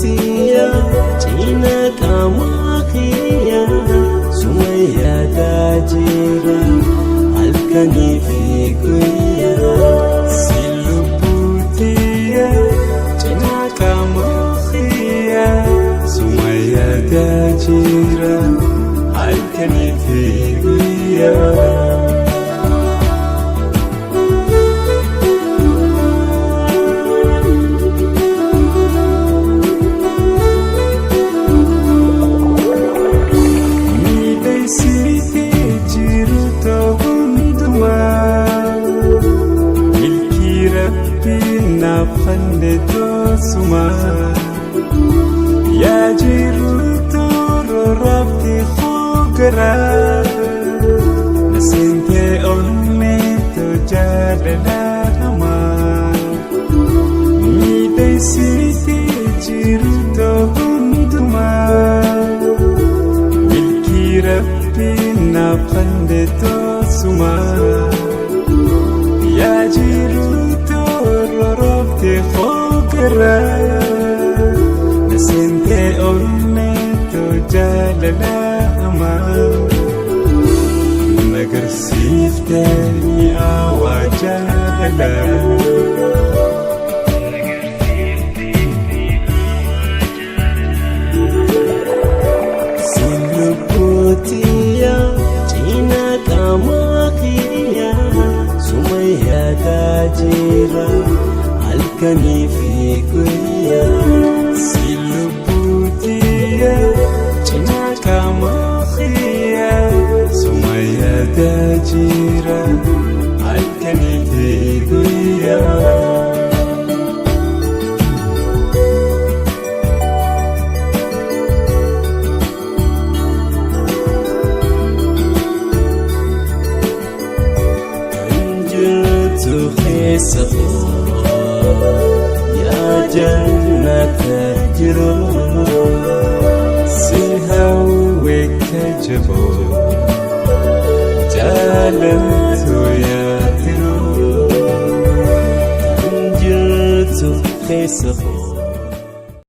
Silubbuutiya cina qamaqiya sumayyadaa jira halkanii fi guyyaa. Silubbuutiya cina qamaqiya sumayyadaa jira halkanii fi guyyaa. Ya jiru turu rabti khugara nasinte onne to jadala nama mi dei siti jiru to hunduma milki rabbi na pande to suma ya jiru turu rabti khugara nasinte onne to jalala ama nagar siftani awajala Silubbuutiya cina qamaqiya sumayyadaa jira halkanii fi guyyaa. Silubbuutiya cina qamaqiya sumayyadaa jira halkanii fi guyyaa. Anjirtu keessa ya jannata jiru si hawweka jabo jaalaltu yaa tiru. Anjirtu keessa